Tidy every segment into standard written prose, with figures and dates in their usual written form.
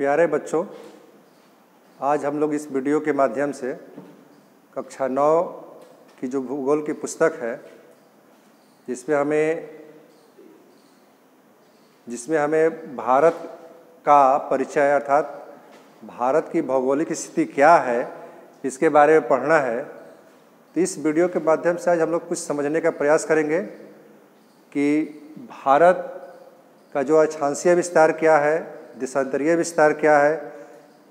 प्यारे बच्चों, आज हम लोग इस वीडियो के माध्यम से कक्षा 9 की जो भूगोल की पुस्तक है जिसमें हमें भारत का परिचय अर्थात भारत की भौगोलिक स्थिति क्या है इसके बारे में पढ़ना है। तो इस वीडियो के माध्यम से आज हम लोग कुछ समझने का प्रयास करेंगे कि भारत का जो अक्षांशीय विस्तार क्या है, देशांतरीय विस्तार क्या है,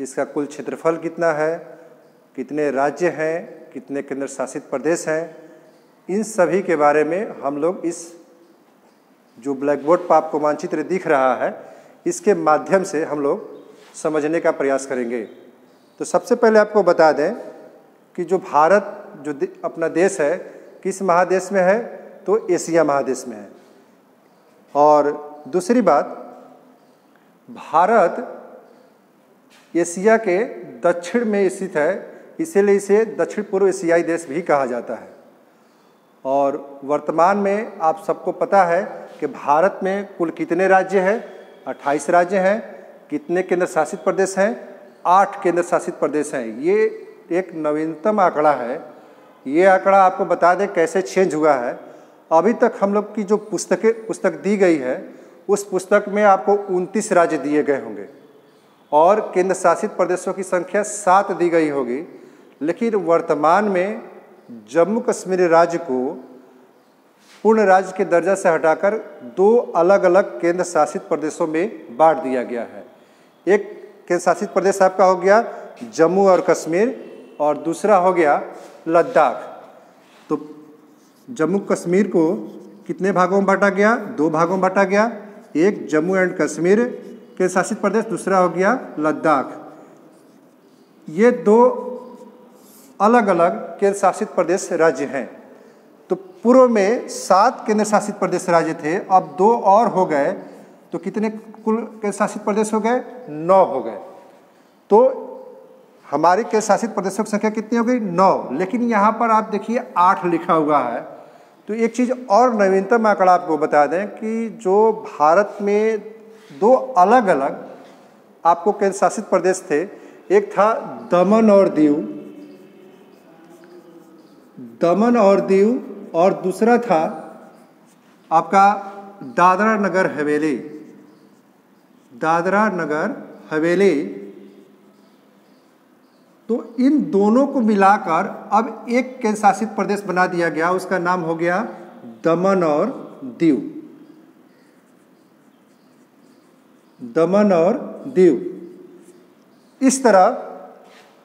इसका कुल क्षेत्रफल कितना है, कितने राज्य हैं, कितने केंद्र शासित प्रदेश हैं, इन सभी के बारे में हम लोग इस जो ब्लैक बोर्ड पर आपको मानचित्र दिख रहा है इसके माध्यम से हम लोग समझने का प्रयास करेंगे। तो सबसे पहले आपको बता दें कि जो भारत जो अपना देश है किस महादेश में है, तो एशिया महादेश में है। और दूसरी बात, भारत एशिया के दक्षिण में स्थित है, इसीलिए इसे दक्षिण पूर्व एशियाई देश भी कहा जाता है। और वर्तमान में आप सबको पता है कि भारत में कुल कितने राज्य हैं? 28 राज्य हैं। कितने केंद्र शासित प्रदेश हैं? 8 केंद्र शासित प्रदेश हैं। ये एक नवीनतम आंकड़ा है। ये आंकड़ा आपको बता दें कैसे चेंज हुआ है। अभी तक हम लोग की जो पुस्तक दी गई है उस पुस्तक में आपको 29 राज्य दिए गए होंगे और केंद्र शासित प्रदेशों की संख्या 7 दी गई होगी। लेकिन वर्तमान में जम्मू कश्मीर राज्य को पूर्ण राज्य के दर्जा से हटाकर 2 अलग अलग केंद्र शासित प्रदेशों में बांट दिया गया है। एक केंद्र शासित प्रदेश आपका हो गया जम्मू और कश्मीर और दूसरा हो गया लद्दाख। तो जम्मू कश्मीर को कितने भागों में बांटा गया? 2 भागों में बांटा गया। एक जम्मू एंड कश्मीर केंद्र शासित प्रदेश, दूसरा हो गया लद्दाख। ये 2 अलग अलग केंद्र शासित प्रदेश राज्य हैं। तो पूर्व में 7 केंद्र शासित प्रदेश राज्य थे, अब 2 और हो गए। तो कितने कुल केंद्र शासित प्रदेश हो गए? 9 हो गए। तो हमारे केंद्र शासित प्रदेशों की संख्या कितनी हो गई? 9। लेकिन यहाँ पर आप देखिए 8 लिखा हुआ है। तो एक चीज़ और नवीनतम आंकड़ा आपको बता दें कि जो भारत में 2 अलग अलग आपको केंद्र शासित प्रदेश थे, एक था दमन और दीव और दूसरा था आपका दादरा नगर हवेली। तो इन दोनों को मिलाकर अब एक केंद्र शासित प्रदेश बना दिया गया, उसका नाम हो गया दमन और दीव। इस तरह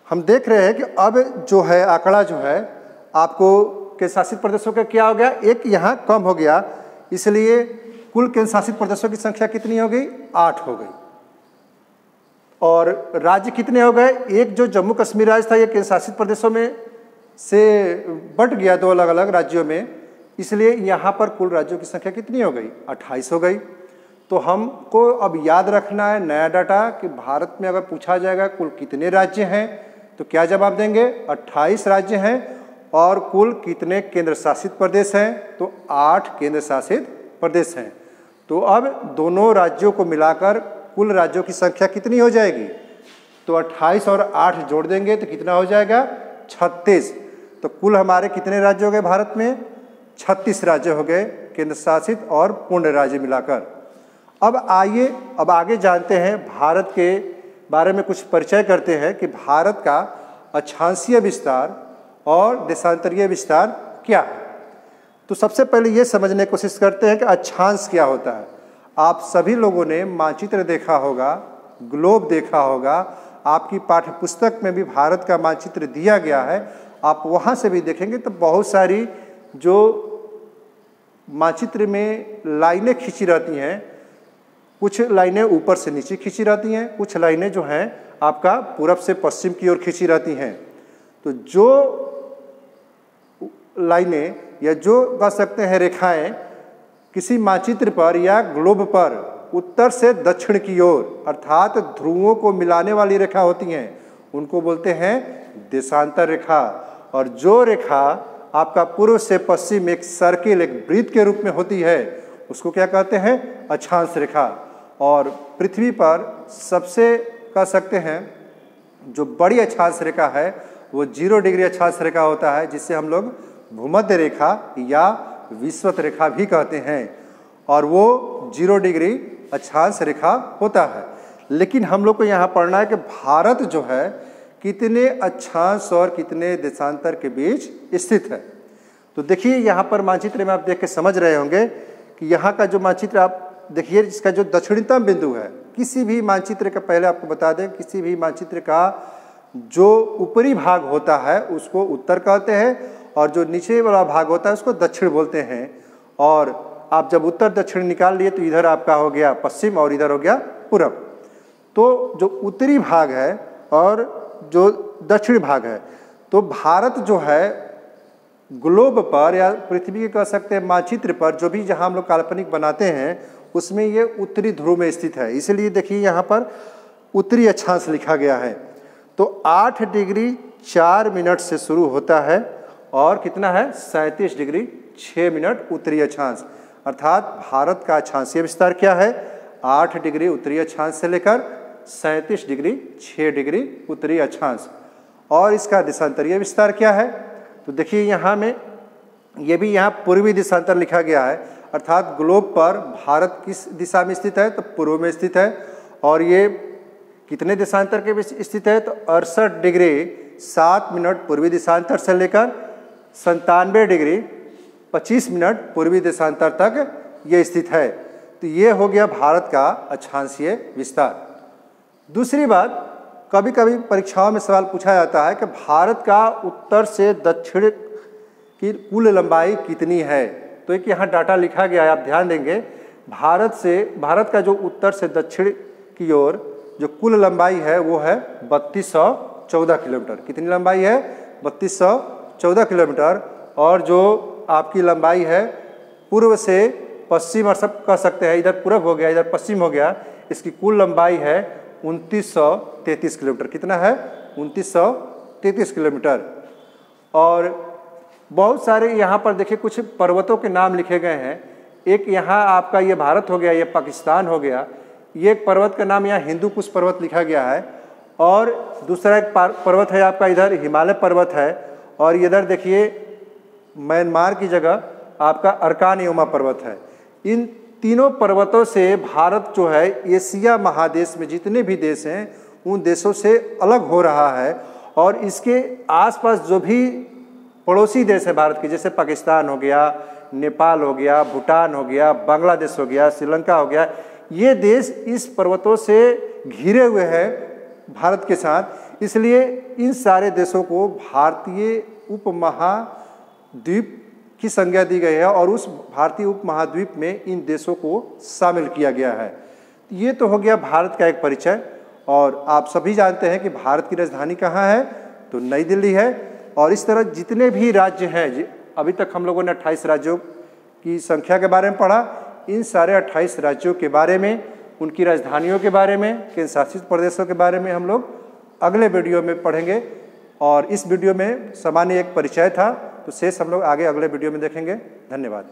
हम देख रहे हैं कि अब जो है आंकड़ा जो है आपको केंद्र शासित प्रदेशों का क्या हो गया? एक यहाँ कम हो गया, इसलिए कुल केंद्र शासित प्रदेशों की संख्या कितनी हो गई? 8 हो गई। और राज्य कितने हो गए? एक जो जम्मू कश्मीर राज्य था ये केंद्र शासित प्रदेशों में से बट गया 2 अलग अलग राज्यों में, इसलिए यहाँ पर कुल राज्यों की संख्या कितनी हो गई? 28 हो गई। तो हमको अब याद रखना है नया डाटा कि भारत में अगर पूछा जाएगा कुल कितने राज्य हैं तो क्या जवाब देंगे? 28 राज्य हैं। और कुल कितने केंद्र शासित प्रदेश हैं? तो 8 केंद्र शासित प्रदेश हैं। तो अब दोनों राज्यों को मिलाकर कुल राज्यों की संख्या कितनी हो जाएगी? तो 28 और 8 जोड़ देंगे तो कितना हो जाएगा? 36। तो कुल हमारे कितने राज्य हो गए भारत में? 36 राज्य हो गए केंद्र शासित और पूर्ण राज्य मिलाकर। अब आइए अब आगे जानते हैं, भारत के बारे में कुछ परिचय करते हैं कि भारत का अक्षांशीय विस्तार और देशांतरीय विस्तार क्या है। तो सबसे पहले ये समझने की कोशिश करते हैं कि अक्षांश क्या होता है। आप सभी लोगों ने मानचित्र देखा होगा, ग्लोब देखा होगा, आपकी पाठ्य पुस्तक में भी भारत का मानचित्र दिया गया है। आप वहाँ से भी देखेंगे तो बहुत सारी जो मानचित्र में लाइनें खींची रहती हैं, कुछ लाइनें ऊपर से नीचे खींची रहती हैं, कुछ लाइनें जो हैं आपका पूरब से पश्चिम की ओर खींची रहती हैं। तो जो लाइनें या जो कह सकते हैं रेखाएं किसी मानचित्र पर या ग्लोब पर उत्तर से दक्षिण की ओर अर्थात ध्रुवों को मिलाने वाली रेखा होती हैं, उनको बोलते हैं देशांतर रेखा। और जो रेखा आपका पूर्व से पश्चिम एक सर्किल, एक वृत्त के रूप में होती है, उसको क्या कहते हैं? अक्षांश रेखा। और पृथ्वी पर सबसे कह सकते हैं जो बड़ी अक्षांश रेखा है वो 0 डिग्री अक्षांश रेखा होता है, जिससे हम लोग भूमध्य रेखा या विषुवत रेखा भी कहते हैं, और वो 0 डिग्री अक्षांश रेखा होता है। लेकिन हम लोग को यहाँ पढ़ना है कि भारत जो है कितने अक्षांश और कितने देशांतर के बीच स्थित है। तो देखिए यहाँ पर मानचित्र में आप देख के समझ रहे होंगे कि यहाँ का जो मानचित्र आप देखिए, इसका जो दक्षिणतम बिंदु है, किसी भी मानचित्र का, पहले आपको बता दें, किसी भी मानचित्र का जो ऊपरी भाग होता है उसको उत्तर कहते हैं, और जो नीचे वाला भाग होता है उसको दक्षिण बोलते हैं। और आप जब उत्तर दक्षिण निकाल लिए तो इधर आपका हो गया पश्चिम और इधर हो गया पूर्व। तो जो उत्तरी भाग है और जो दक्षिण भाग है, तो भारत जो है ग्लोब पर या पृथ्वी के कह सकते हैं मानचित्र पर, जो भी जहाँ हम लोग काल्पनिक बनाते हैं उसमें ये उत्तरी ध्रुव में स्थित है। इसलिए देखिए यहाँ पर उत्तरी अक्षांश लिखा गया है। तो 8 डिग्री 4 मिनट से शुरू होता है और कितना है 37 डिग्री 6 मिनट उत्तरी अक्षांश, अर्थात भारत का अक्षांशीय विस्तार क्या है 8 डिग्री उत्तरी अक्षांश से लेकर 37 डिग्री 6 डिग्री उत्तरी अक्षांश। और इसका देशांतरीय विस्तार क्या है, तो देखिए यहाँ में ये भी यहाँ पूर्वी देशांतर लिखा गया है, अर्थात ग्लोब पर भारत किस दिशा में स्थित है तो पूर्व में स्थित है। और ये कितने देशांतर के बीच स्थित है तो 68 डिग्री 7 मिनट पूर्वी देशांतर से लेकर 97 डिग्री 25 मिनट पूर्वी देशांतर तक ये स्थित है। तो ये हो गया भारत का अक्षांशीय विस्तार। दूसरी बात, कभी कभी परीक्षाओं में सवाल पूछा जाता है कि भारत का उत्तर से दक्षिण की कुल लंबाई कितनी है। तो एक यहाँ डाटा लिखा गया है, आप ध्यान देंगे, भारत का जो उत्तर से दक्षिण की ओर जो कुल लंबाई है वो है 3214 किलोमीटर। कितनी लंबाई है 3214 किलोमीटर। और जो आपकी लंबाई है पूर्व से पश्चिम, और सब कह सकते हैं, इधर पूर्व हो गया इधर पश्चिम हो गया, इसकी कुल लंबाई है 2933 किलोमीटर। कितना है 2933 किलोमीटर। और बहुत सारे यहाँ पर देखिए कुछ पर्वतों के नाम लिखे गए हैं। एक यहाँ आपका ये भारत हो गया, ये पाकिस्तान हो गया, ये एक पर्वत का नाम यहाँ हिंदू कुश पर्वत लिखा गया है। और दूसरा एक पर्वत है आपका इधर हिमालय पर्वत है, और इधर देखिए म्यांमार की जगह आपका अर्कान योमा पर्वत है। इन तीनों पर्वतों से भारत जो है एशिया महादेश में जितने भी देश हैं उन देशों से अलग हो रहा है। और इसके आसपास जो भी पड़ोसी देश है भारत के, जैसे पाकिस्तान हो गया, नेपाल हो गया, भूटान हो गया, बांग्लादेश हो गया, श्रीलंका हो गया, ये देश इस पर्वतों से घिरे हुए हैं भारत के साथ। इसलिए इन सारे देशों को भारतीय उपमहाद्वीप की संज्ञा दी गई है और उस भारतीय उपमहाद्वीप में इन देशों को शामिल किया गया है। ये तो हो गया भारत का एक परिचय। और आप सभी जानते हैं कि भारत की राजधानी कहाँ है, तो नई दिल्ली है। और इस तरह जितने भी राज्य हैं, अभी तक हम लोगों ने 28 राज्यों की संख्या के बारे में पढ़ा। इन सारे 28 राज्यों के बारे में, उनकी राजधानियों के बारे में, केंद्र शासित प्रदेशों के बारे में हम लोग अगले वीडियो में पढ़ेंगे। और इस वीडियो में सामान्य एक परिचय था, तो शेष हम लोग आगे अगले वीडियो में देखेंगे। धन्यवाद।